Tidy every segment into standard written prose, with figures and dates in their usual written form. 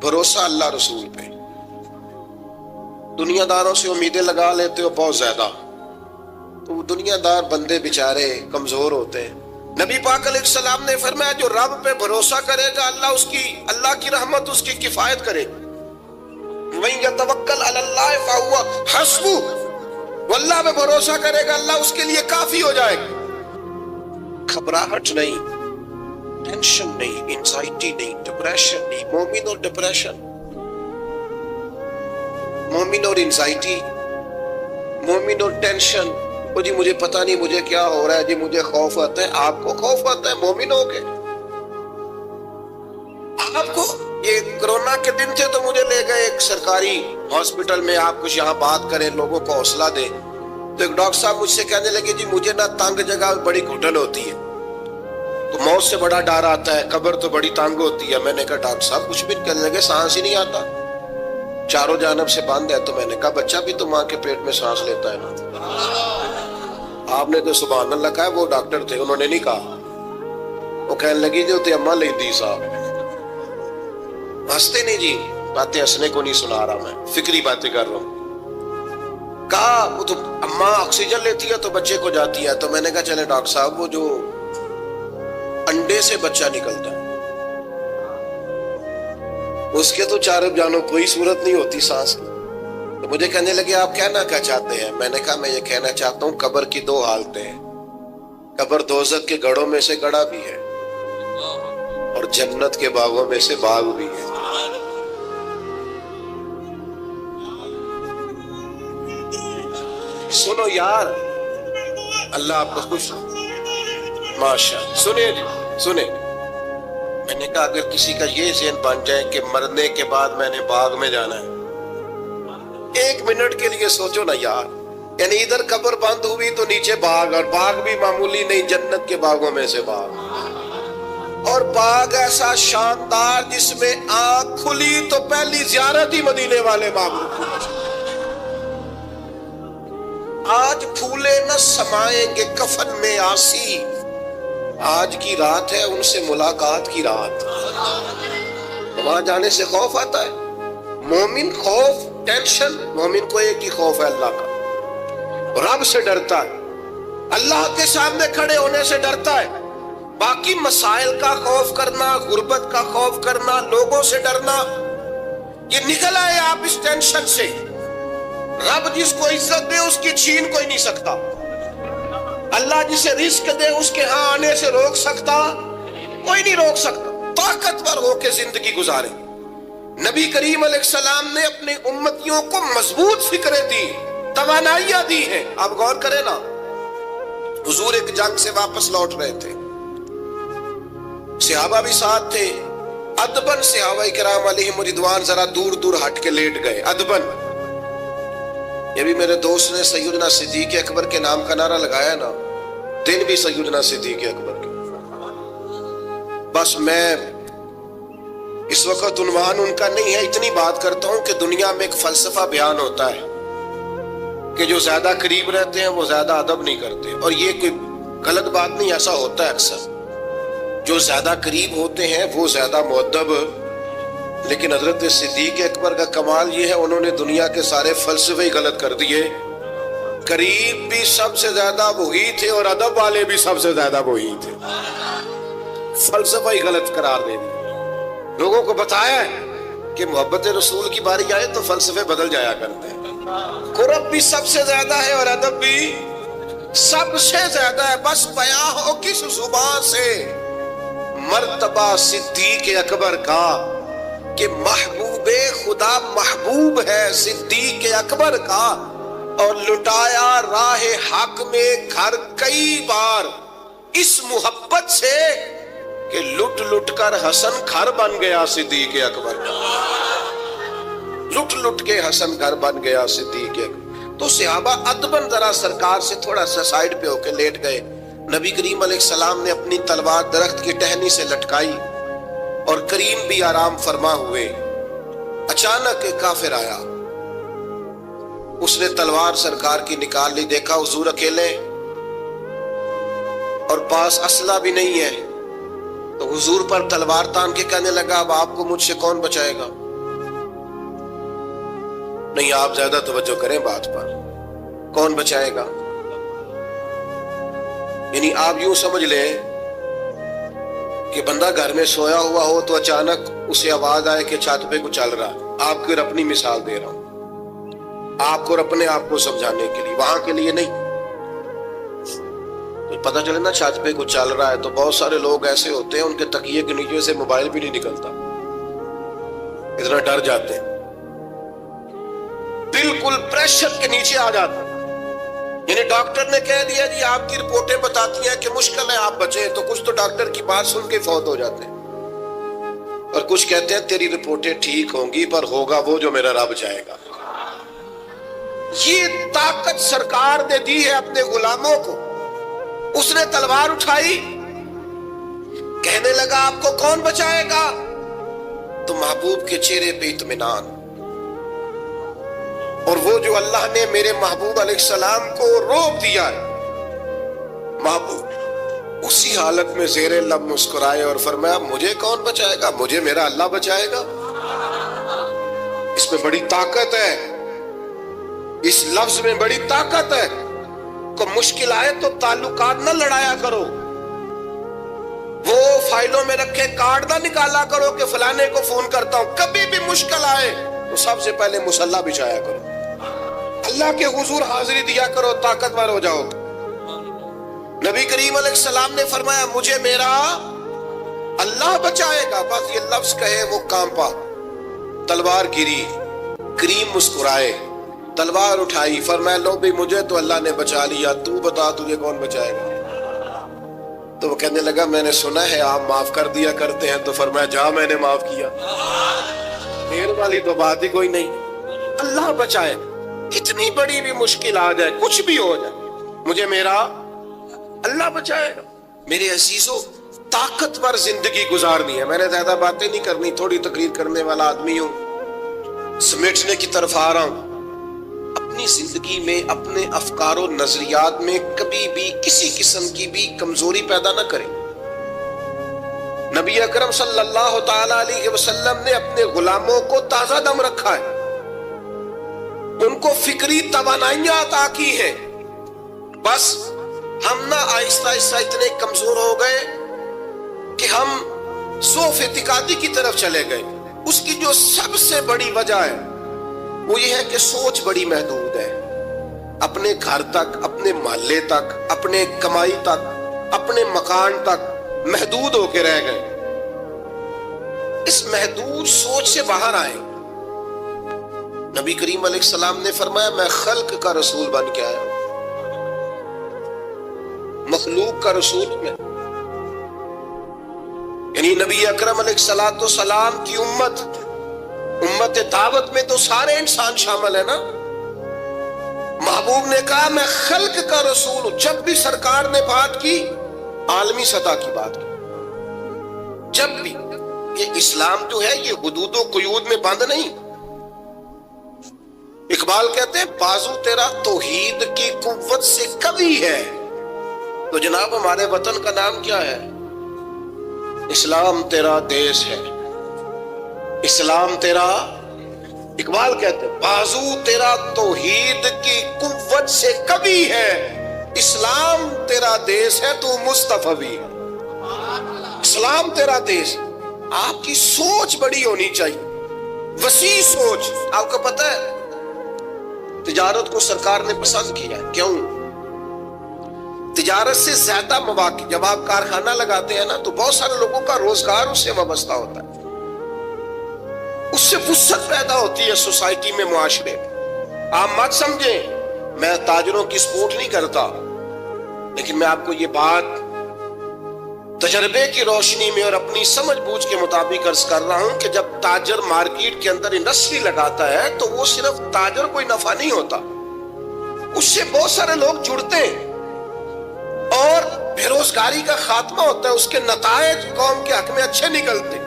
بھروسہ اللہ رسول پہ. دنیا داروں سے امیدیں لگا لیتے ہو بہت زیادہ، تو دنیا دار بندے بیچارے کمزور ہوتے ہیں. نبی پاک علیہ السلام نے فرمایا جو رب پہ بھروسہ کرے گا اللہ کی رحمت اس کی کفایت کرے گی. وَمَن يَتَوَكَّلْ عَلَى اللَّهِ فَهُوَ حَسْبُهُ، وہ اللہ پہ بھروسہ کرے گا اللہ اس کے لیے کافی ہو جائے گا. گھبراہٹ نہیں، ٹینشن نہیں، انزائٹی نہیں، ڈپریشن نہیں. مومن اور ڈپریشن، مومن اور انزائٹی، مومن اور ٹینشن. وہ جی مجھے پتہ نہیں مجھے کیا ہو رہا ہے، جی مجھے خوف آتا ہے. آپ کو خوف آتا ہے مومن ہو کے؟ آپ کو یہ کرونا کے دن تھے تو مجھے لے گئے ایک سرکاری ہاسپٹل میں، آپ کچھ یہاں بات کریں لوگوں کو حوصلہ دیں. تو ایک ڈاکٹر صاحب مجھ سے کہنے لگے جی مجھے نہ تنگ جگہ بڑی گھٹن ہوتی ہے، تو موت سے بڑا ڈر آتا ہے، قبر تو بڑی تنگ ہوتی ہے. میں نے کہا ڈاکٹر صاحب کچھ بھی. کہنے لگے سانس ہی نہیں آتا، چاروں جانب سے بند ہے. تو میں نے کہا بچہ بھی تو ماں کے پیٹ میں سانس لیتا ہے نا. آپ نے تو سبحان اللہ کہا. وہ ڈاکٹر تھے، انہوں نے نہیں کہا. وہ کہنے لگی جو تے اماں لیندی صاحب. ہنستے نہیں جی، باتیں ہنسنے کو نہیں سنا رہا، میں فکری باتیں کر رہا ہوں. کہا وہ تو اماں آکسیجن لیتی ہے تو بچے کو جاتی ہے. تو میں نے کہا چلے ڈاکٹر صاحب وہ جو انڈے سے بچہ نکلتا ہے اس کے تو چاروں جانوں کوئی صورت نہیں ہوتی سانس کی. تو مجھے کہنے لگے آپ کہنا کیا چاہتے ہیں؟ میں نے کہا میں یہ کہنا چاہتا ہوں قبر کی دو حالتیں ہیں. قبر دوزخ کے گڑھوں میں سے گڑھا بھی ہے اور جنت کے باغوں میں سے باغ بھی ہے. سنو یار، اللہ آپ کو خوش ماشاء. سنیں جی سنیں. میں نے کہا اگر کسی کا یہ ذہن بن جائے کہ مرنے کے بعد میں نے باغ میں جانا ہے، ایک منٹ کے لیے سوچو نا یار. یعنی ادھر قبر بند ہوئی تو نیچے باغ، اور باغ بھی معمولی نہیں، جنت کے باغوں میں سے باغ. اور باغ ایسا شاندار جس میں آنکھ کھلی تو پہلی زیارت ہی مدینے والے معبود. آج پھولے نہ سمائیں گے کفن میں آسی، آج کی رات ہے ان سے ملاقات کی رات. وہاں جانے سے خوف آتا ہے. مومن خوف ٹینشن، مومن کو ایک ہی خوف ہے اللہ کا، رب سے ڈرتا ہے، اللہ کے سامنے کھڑے ہونے سے ڈرتا ہے. باقی مسائل کا خوف کرنا، غربت کا خوف کرنا، لوگوں سے ڈرنا، یہ نکل آئے آپ اس ٹینشن سے. رب جس کو عزت دے اس کی چھین کوئی نہیں سکتا. اللہ جسے رزق دے اس کے ہاں آنے سے روک سکتا کوئی نہیں روک سکتا. طاقتور ہو کے زندگی گزارے. نبی کریم علیہ السلام نے اپنی امتیوں کو مضبوط فکریں دی، توانائیاں دی ہیں. آپ غور کریں نا، حضور ایک جنگ سے واپس لوٹ رہے تھے، صحابہ بھی ساتھ تھے. ادبن صحابہ کرام علیہم رضوان ذرا دور دور ہٹ کے لیٹ گئے. ادبن. یہ بھی میرے دوست نے سیدنا صدیق اکبر کے نام کا نعرہ لگایا نا، دن بھی سیدنا صدیق اکبر کے. بس میں اس وقت عنوان ان کا نہیں ہے، اتنی بات کرتا ہوں کہ دنیا میں ایک فلسفہ بیان ہوتا ہے کہ جو زیادہ قریب رہتے ہیں وہ زیادہ ادب نہیں کرتے. اور یہ کوئی غلط بات نہیں، ایسا ہوتا ہے اکثر. جو زیادہ قریب ہوتے ہیں وہ زیادہ مؤدب. لیکن حضرت صدیق اکبر کا کمال یہ ہے انہوں نے دنیا کے سارے فلسفے ہی غلط کر دیے. قریب بھی سب سے زیادہ وہی تھے اور ادب والے بھی سب سے زیادہ وہی تھے. فلسفہ ہی غلط قرار دے دیا. لوگوں کو بتایا ہے کہ محبت رسول کی باری آئے تو فلسفے بدل جایا کرتے ہیں. قرب بھی سب سے زیادہ ہے اور ادب بھی سب سے زیادہ ہے. بس بیان ہو کس زبان سے مرتبہ صدیق اکبر کا کہ محبوب خدا محبوب ہے صدیق اکبر کا. اور لٹایا راہ حق میں گھر کئی بار اس محبت سے کہ لٹ لٹ کر حسن گھر بن گیا صدیق اکبر کا. لٹ لٹ کے حسن گھر بن گیا صدیق اکبر. تو صحابہ ادبن ذرا سرکار سے تھوڑا سا سائیڈ پہ ہو کے لیٹ گئے. نبی کریم علیہ السلام نے اپنی تلوار درخت کی ٹہنی سے لٹکائی اور کریم بھی آرام فرما ہوئے. اچانک ایک کافر آیا، اس نے تلوار سرکار کی نکال لی. دیکھا حضور اکیلے اور پاس اسلحہ بھی نہیں ہے، تو حضور پر تلوار تان کے کہنے لگا اب آپ کو مجھ سے کون بچائے گا؟ نہیں آپ زیادہ توجہ کریں بات پر. کون بچائے گا؟ یعنی آپ یوں سمجھ لیں کہ بندہ گھر میں سویا ہوا ہو تو اچانک اسے آواز آئے کہ چھت پہ کچھ چل رہا ہے. آپ کو اپنی مثال دے رہا ہوں، آپ کو اپنے آپ کو سمجھانے کے لیے، وہاں کے لیے نہیں. تو پتہ چلے نا چھت پہ کچھ چل رہا ہے تو بہت سارے لوگ ایسے ہوتے ہیں ان کے تکیے کے نیچے سے موبائل بھی نہیں نکلتا، اتنا ڈر جاتے ہیں، بالکل پریشر کے نیچے آ جاتے ہیں. یعنی ڈاکٹر نے کہہ دیا جی آپ کی رپورٹیں بتاتی ہیں کہ مشکل ہے آپ بچیں، تو کچھ تو ڈاکٹر کی بات سن کے فوت ہو جاتے ہیں، اور کچھ کہتے ہیں تیری رپورٹیں ٹھیک ہوں گی پر ہوگا وہ جو میرا رب چاہے گا. یہ طاقت سرکار نے دی ہے اپنے غلاموں کو. اس نے تلوار اٹھائی، کہنے لگا آپ کو کون بچائے گا؟ تو محبوب کے چہرے پہ اطمینان، اور وہ جو اللہ نے میرے محبوب علیہ السلام کو روک دیا ہے، محبوب اسی حالت میں زیر لب مسکرائے اور فرمایا مجھے کون بچائے گا؟ مجھے میرا اللہ بچائے گا. اس میں بڑی طاقت ہے، اس لفظ میں بڑی طاقت ہے. کو مشکل آئے تو تعلقات نہ لڑایا کرو، وہ فائلوں میں رکھے کارڈ نہ نکالا کرو کہ فلانے کو فون کرتا ہوں. کبھی بھی مشکل آئے تو سب سے پہلے مصلی بچھایا کرو، اللہ کے حضور حاضری دیا کرو، طاقتور ہو جاؤ. نبی کریم علیہ السلام نے فرمایا مجھے میرا اللہ بچائے گا. بس یہ لفظ کہے وہ کانپا، تلوار گری، کریم مسکرائے، تلوار اٹھائی، فرمایا لو بھی مجھے تو اللہ نے بچا لیا، تو بتا تجھے کون بچائے گا؟ تو وہ کہنے لگا میں نے سنا ہے آپ معاف کر دیا کرتے ہیں. تو فرمایا جا میں نے معاف کیا، دیر والی تو بات ہی کوئی نہیں. اللہ بچائے، اتنی بڑی بھی مشکل آ جائے، کچھ بھی ہو جائے، مجھے میرا اللہ بچائے گا. میرے عزیزوں طاقتور زندگی گزارنی ہے. میں نے زیادہ باتیں نہیں کرنی، تھوڑی تقریر کرنے والا آدمی ہوں، سمیٹنے کی طرف آ رہا ہوں. اپنی زندگی میں اپنے افکار و نظریات میں کبھی بھی کسی قسم کی بھی کمزوری پیدا نہ کریں. نبی اکرم صلی اللہ تعالی علیہ وسلم نے اپنے غلاموں کو تازہ دم رکھا ہے، ان کو فکری توانائیاں عطا کی ہیں. بس ہم نہ آہستہ آہستہ اتنے کمزور ہو گئے کہ ہم ضعف اعتقادی کی طرف چلے گئے. اس کی جو سب سے بڑی وجہ ہے وہ یہ ہے کہ سوچ بڑی محدود ہے. اپنے گھر تک، اپنے محلے تک، اپنے کمائی تک، اپنے مکان تک محدود ہو کے رہ گئے. اس محدود سوچ سے باہر آئیں. نبی کریم علیہ السلام نے فرمایا میں خلق کا رسول بن کے آیا ہوں، مخلوق کا رسول میں. یعنی نبی اکرم علیہ السلام کی امت دعوت میں تو سارے انسان شامل ہیں نا. محبوب نے کہا میں خلق کا رسول ہوں. جب بھی سرکار نے بات کی عالمی سطح کی بات کی. جب بھی یہ اسلام جو ہے یہ حدود و قیود میں بند نہیں. اقبال کہتے ہیں بازو تیرا توحید کی قوت سے قوی ہے. تو جناب ہمارے وطن کا نام کیا ہے؟ اسلام تیرا دیس ہے، اسلام تیرا، اقبال کہتے ہیں بازو تیرا توحید کی قوت سے قوی ہے، اسلام تیرا دیس ہے تو مصطفی ہے. اسلام تیرا دیس. آپ کی سوچ بڑی ہونی چاہیے، وسیع سوچ. آپ کو پتہ ہے تجارت کو سرکار نے پسند کیا ہے. کیوں؟ تجارت سے زیادہ مواقع، جب آپ کارخانہ لگاتے ہیں نا تو بہت سارے لوگوں کا روزگار اس سے وابستہ ہوتا ہے، اس سے وسعت پیدا ہوتی ہے سوسائٹی میں، معاشرے میں. آپ مت سمجھیں میں تاجروں کی سپورٹ نہیں کرتا، لیکن میں آپ کو یہ بات تجربے کی روشنی میں اور اپنی سمجھ بوجھ کے مطابق عرض کر رہا ہوں کہ جب تاجر مارکیٹ کے اندر انڈسٹری لگاتا ہے تو وہ صرف تاجر کوئی نفع نہیں ہوتا، اس سے بہت سارے لوگ جڑتے ہیں اور بے روزگاری کا خاتمہ ہوتا ہے. اس کے نتائج قوم کے حق میں اچھے نکلتے.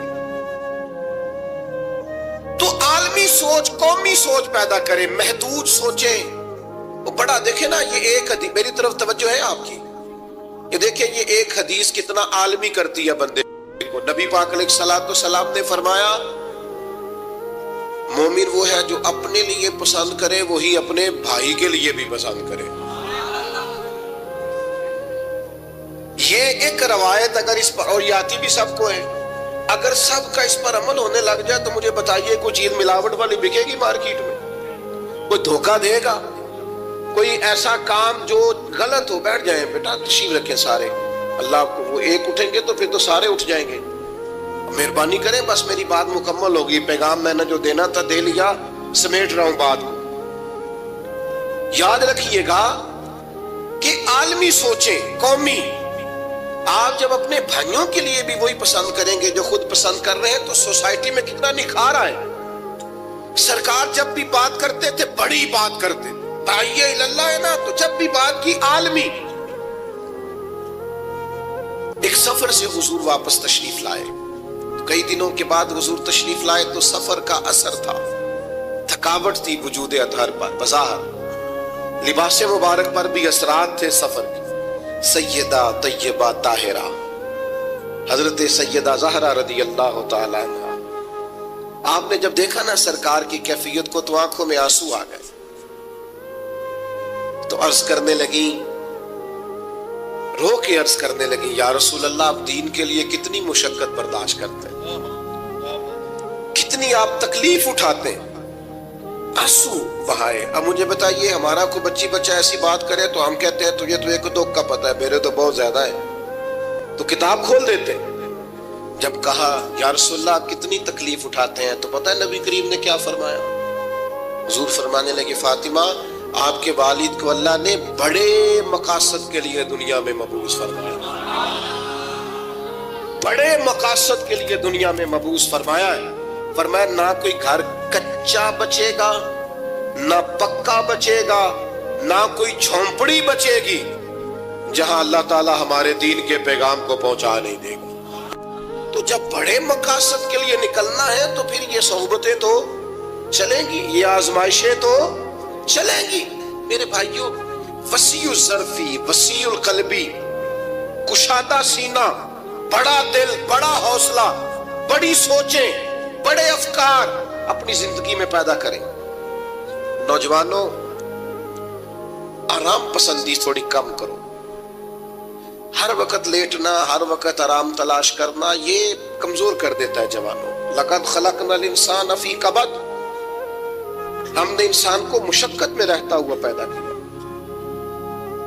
تو عالمی سوچ، قومی سوچ پیدا کرے، محدود سوچیں. وہ بڑا دیکھیں نا، یہ ایک حدیث میری طرف توجہ ہے آپ کی، یہ دیکھیں یہ ایک حدیث کتنا عالمی کرتی ہے بندے کو. نبی پاک علیہ السلام نے فرمایا مومن وہ ہے جو اپنے لیے پسند کرے وہی اپنے بھائی کے لیے بھی پسند کرے. یہ ایک روایت اگر اس پر، اور یہ آتی بھی سب کو ہے، اگر سب کا اس پر عمل ہونے لگ جائے تو مجھے بتائیے کوئی چیز ملاوٹ والی بکے گی مارکیٹ میں؟ کوئی دھوکہ دے گا؟ کوئی ایسا کام جو غلط ہو؟ بیٹھ جائیں بیٹا، تشریف رکھیں سارے. اللہ کو وہ ایک اٹھیں گے تو پھر تو سارے اٹھ جائیں گے. مہربانی کریں، بس میری بات مکمل ہوگی. پیغام میں نے جو دینا تھا دے لیا، سمیٹ رہا ہوں بات کو. یاد رکھیے گا کہ عالمی سوچیں، قومی، آپ جب اپنے بھائیوں کے لیے بھی وہی پسند کریں گے جو خود پسند کر رہے ہیں تو سوسائٹی میں کتنا نکھار آئے. سرکار جب بھی بات کرتے تھے بڑی بات کرتے، داعیہ اللہ ہے نا، تو جب بھی بات کی عالمی. ایک سفر سے حضور واپس تشریف لائے، کئی دنوں کے بعد حضور تشریف لائے تو سفر کا اثر تھا، تھکاوٹ تھی وجود اطہر پر، بظاہر لباس مبارک پر بھی اثرات تھے سفر کے. سیدہ طیبہ طاہرہ حضرت سیدہ زہرا رضی اللہ تعالی عنہ، آپ نے جب دیکھا نا سرکار کی کیفیت کو تو آنکھوں میں آنسو آ گئے. تو عرض کرنے لگی، رو کے عرض کرنے لگی، یا رسول اللہ آپ دین کے لیے کتنی مشقت برداشت کرتے ہیں، کتنی آپ تکلیف اٹھاتے ہیں. آنسو بہائے. اب مجھے بتائیے ہمارا کوئی بچی بچہ ایسی بات کرے تو ہم کہتے ہیں تجھے تو ایک دو کا پتہ ہے، میرے تو بہت زیادہ ہے، تو کتاب کھول دیتے. جب کہا یا رسول اللہ آپ کتنی تکلیف اٹھاتے ہیں، تو پتہ ہے نبی کریم نے کیا فرمایا؟ حضور فرمانے لگے، فاطمہ آپ کے والد کو اللہ نے بڑے مقاصد کے لیے دنیا میں مبعوث فرمایا، بڑے مقاصد کے لیے دنیا میں مبعوث فرمایا ہے. فرمایا نہ کوئی گھر کچا بچے گا، نہ پکا بچے گا، نہ کوئی جھونپڑی بچے گی جہاں اللہ تعالی ہمارے دین کے پیغام کو پہنچا نہیں دے گا. تو جب بڑے مقاصد کے لیے نکلنا ہے تو پھر یہ صحبتیں تو چلیں گی، یہ آزمائشیں تو چلیں گی. میرے بھائیوں، وسیع الظرفی، وسیع القلبی، کشادہ سینہ، بڑا دل، بڑا حوصلہ، بڑی سوچیں، بڑے افکار اپنی زندگی میں پیدا کریں. نوجوانوں، آرام پسندی تھوڑی کم کرو. ہر وقت لیٹنا، ہر وقت آرام تلاش کرنا، یہ کمزور کر دیتا ہے جوانوں. لقد خلقنا الانسان فی کبد، ہم نے انسان کو مشقت میں رہتا ہوا پیدا کیا.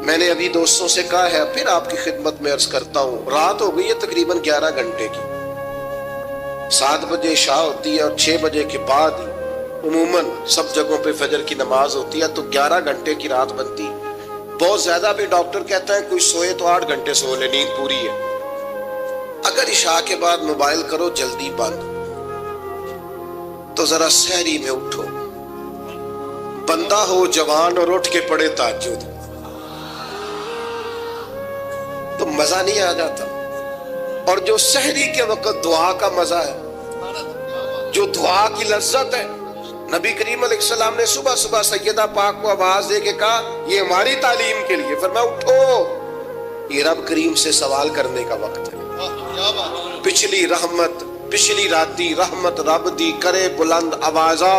میں نے ابھی دوستوں سے کہا ہے، پھر آپ کی خدمت میں عرض کرتا ہوں، رات ہو گئی ہے تقریباً 11 گھنٹے کی. 7 بجے عشاء ہوتی ہے اور 6 بجے کے بعد عموماً سب جگہوں پہ فجر کی نماز ہوتی ہے، تو 11 گھنٹے کی رات بنتی. بہت زیادہ بھی ڈاکٹر کہتا ہے کوئی سوئے تو 8 گھنٹے سو لے، نیند پوری ہے. اگر عشاء کے بعد موبائل کرو جلدی بند، تو ذرا سحری میں اٹھو. بندہ ہو جوان اور اٹھ کے پڑھے تہجد، تو مزہ نہیں آ جاتا. اور جو سحری کے وقت دعا کا مزہ ہے، جو دعا کی لذت ہے، نبی کریم علیہ السلام نے صبح صبح سیدہ پاک کو آواز دے کے کہا یہ ہماری تعلیم کے لیے. فرمایا اٹھو، یہ رب کریم سے سوال کرنے کا وقت ہے. پچھلی رحمت، پچھلی راتی رحمت رب دی کرے بلند آوازہ،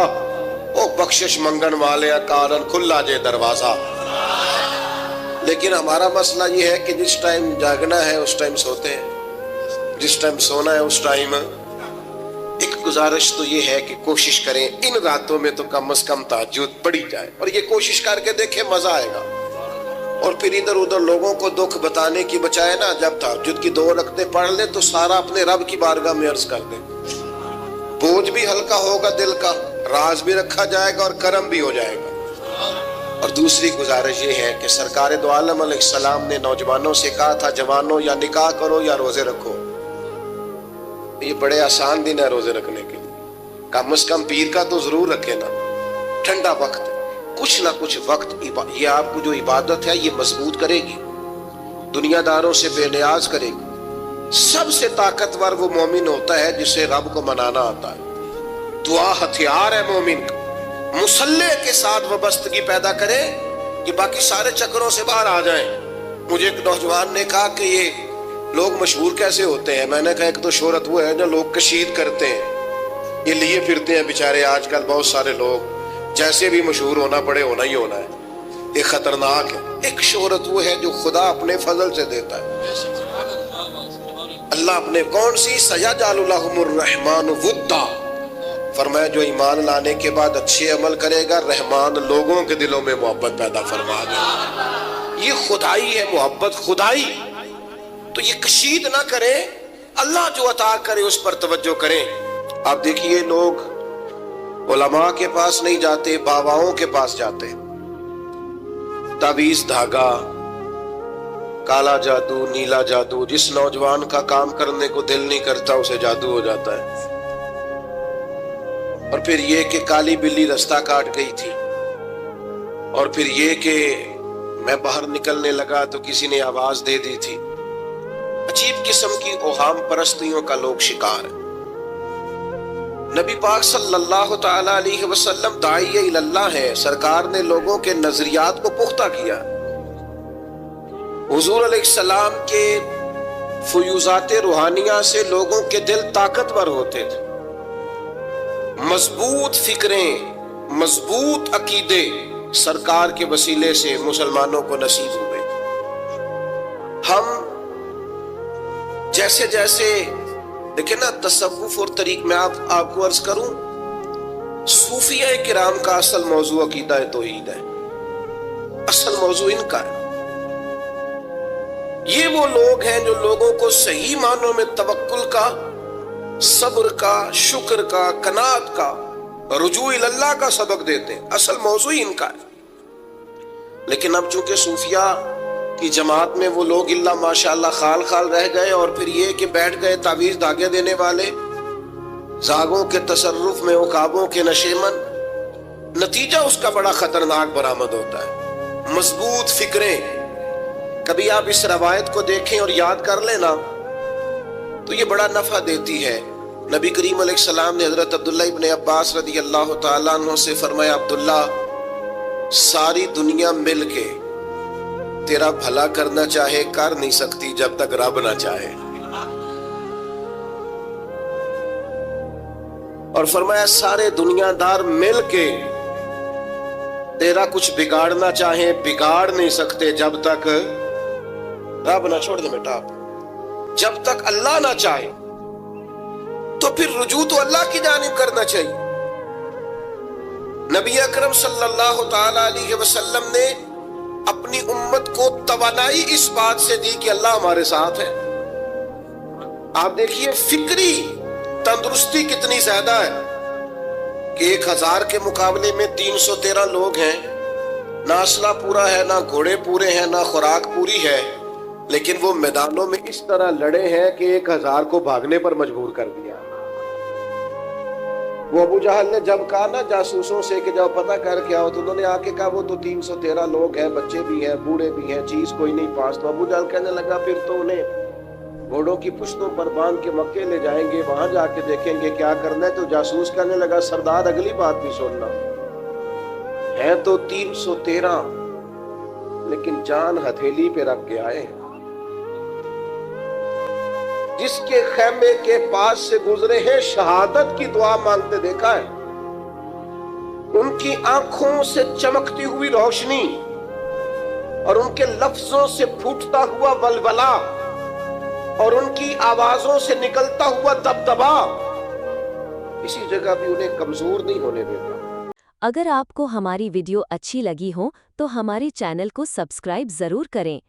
او بخشش منگن والے کارن کھلا جے دروازہ. لیکن ہمارا مسئلہ یہ ہے کہ جس ٹائم جاگنا ہے اس ٹائم سوتے ہیں، جس ٹائم سونا ہے اس ٹائم. ایک گزارش تو یہ ہے کہ کوشش کریں ان راتوں میں تو کم از کم تہجد پڑھی جائے، اور یہ کوشش کر کے دیکھیں مزہ آئے گا. اور پھر ادھر ادھر لوگوں کو دکھ بتانے کی بجائے نا، جب تہجد کی 2 رکعتیں پڑھ لیں تو سارا اپنے رب کی بارگاہ میں عرض کر دیں. بوجھ بھی ہلکا ہوگا دل کا، راز بھی رکھا جائے گا اور کرم بھی ہو جائے گا. اور دوسری گزارش یہ ہے کہ سرکار دو عالم علیہ السلام نے نوجوانوں سے کہا تھا، جوانوں یا نکاح کرو یا روزے رکھو. یہ بڑے آسان دن ہے روزے رکھنے کے لیے، کم از کم پیر کا تو ضرور رکھے نا. ٹھنڈا وقت، کچھ نہ کچھ وقت یہ آپ کو جو عبادت ہے یہ مضبوط کرے گی، دنیا داروں سے بے نیاز کرے گی. سب سے طاقتور وہ مومن ہوتا ہے جسے رب کو منانا آتا ہے. دعا ہتھیار ہے مومن کا. مسلح کے ساتھ وابستگی پیدا کرے کہ باقی سارے چکروں سے باہر آ جائیں. مجھے ایک نوجوان نے کہا کہ یہ لوگ مشہور کیسے ہوتے ہیں؟ میں نے کہا ایک تو شہرت وہ ہے جو لوگ کشید کرتے ہیں، یہ لیے پھرتے ہیں بیچارے آج کل بہت سارے لوگ، جیسے بھی مشہور ہونا پڑے ہونا ہی ہونا ہے۔ یہ خطرناک ہے۔ ایک شہرت وہ ہے جو خدا اپنے فضل سے دیتا ہے۔ اللہ اپنے کون سی؟ سَيَجْعَلُ لَهُمُ الرَّحْمَنُ وُدًّا، فرمایا جو ایمان لانے کے بعد اچھے عمل کرے گا، رحمان لوگوں کے دلوں میں محبت پیدا فرما دے۔ یہ خدائی ہے، محبت خدائی۔ تو یہ کشید نہ کریں، اللہ جو عطا کرے اس پر توجہ کریں۔ آپ دیکھیے لوگ علماء کے پاس نہیں جاتے، باباؤں کے پاس جاتے۔ تعویذ دھاگا، کالا جادو، نیلا جادو، جس نوجوان کا کام کرنے کو دل نہیں کرتا اسے جادو ہو جاتا ہے۔ اور پھر یہ کہ کالی بلی رستہ کاٹ گئی تھی، اور پھر یہ کہ میں باہر نکلنے لگا تو کسی نے آواز دے دی تھی۔ عجیب قسم کی اوہام پرستیوں کا لوگ شکار ہیں۔ نبی پاک صلی اللہ تعالی علیہ وسلم داعی اللہ ہے، سرکار نے لوگوں کے نظریات کو پختہ کیا۔ حضور علیہ السلام کے فیوزات روحانیہ سے لوگوں کے دل طاقتور ہوتے تھے، مضبوط فکریں، مضبوط عقیدے سرکار کے وسیلے سے مسلمانوں کو نصیب ہوئے۔ ہم جیسے جیسے دیکھیں نا، تصوف اور طریق میں آپ کو عرض کروں، صوفیہ کرام کا اصل موضوع عقیدہ توحید ہے، اصل موضوع ان کا ہے۔ یہ وہ لوگ ہیں جو لوگوں کو صحیح معنوں میں توکل کا، صبر کا، شکر کا، قناعت کا، رجوع اللہ کا سبق دیتے ہیں، اصل موضوع ان کا ہے۔ لیکن اب چونکہ صوفیہ کی جماعت میں وہ لوگ اللہ ماشاءاللہ خال خال رہ گئے، اور پھر یہ کہ بیٹھ گئے تعویذ دھاگے دینے والے، زاغوں کے تصرف میں، عقابوں کے نشے من، نتیجہ اس کا بڑا خطرناک برآمد ہوتا ہے۔ مضبوط فکریں، کبھی آپ اس روایت کو دیکھیں اور یاد کر لینا تو یہ بڑا نفع دیتی ہے۔ نبی کریم علیہ السلام نے حضرت عبداللہ ابن عباس رضی اللہ تعالیٰ عنہ سے فرمایا، عبداللہ ساری دنیا مل کے تیرا بھلا کرنا چاہے کر نہیں سکتی جب تک رب نہ چاہے، اور فرمایا سارے دنیا دار مل کے تیرا کچھ بگاڑنا چاہیں بگاڑ نہیں سکتے جب تک رب نہ، چھوڑ دے بیٹا، جب تک اللہ نہ چاہے۔ تو پھر رجوع تو اللہ کی جانب کرنا چاہیے۔ نبی اکرم صلی اللہ تعالی علیہ وسلم نے اپنی امت کو توانائی اس بات سے دی کہ اللہ ہمارے ساتھ ہے۔ آپ دیکھیے فکری تندرستی کتنی زیادہ ہے کہ 1000 کے مقابلے میں 313 لوگ ہیں، نہ اسلحہ پورا ہے، نہ گھوڑے پورے ہیں، نہ خوراک پوری ہے، لیکن وہ میدانوں میں اس طرح لڑے ہیں کہ 1000 کو بھاگنے پر مجبور کر دیا۔ وہ ابو جہل نے جب کہا نا جاسوسوں سے کہ جب پتہ کر کے آؤ، تو انہوں نے آ کے کہا وہ تو 313 لوگ ہیں، بچے بھی ہیں، بوڑھے بھی ہیں، چیز کوئی نہیں پاس۔ تو ابو جہل کہنے لگا پھر تو انہیں گھوڑوں کی پشتوں پر باندھ کے مکے لے جائیں گے، وہاں جا کے دیکھیں گے کیا کرنا ہے۔ تو جاسوس کہنے لگا سردار اگلی بات بھی سننا، ہیں تو 313 لیکن جان ہتھیلی پہ رکھ کے آئے ہیں۔ جس کے خیمے کے پاس سے گزرے ہیں شہادت کی دعا مانگتے دیکھا ہے، ان کی آنکھوں سے چمکتی ہوئی روشنی اور ان کے لفظوں سے پھوٹتا ہوا ولولہ اور ان کی آوازوں سے نکلتا ہوا دبدبا کسی جگہ بھی انہیں کمزور نہیں ہونے دیتا۔ اگر آپ کو ہماری ویڈیو اچھی لگی ہو تو ہمارے چینل کو سبسکرائب ضرور کریں۔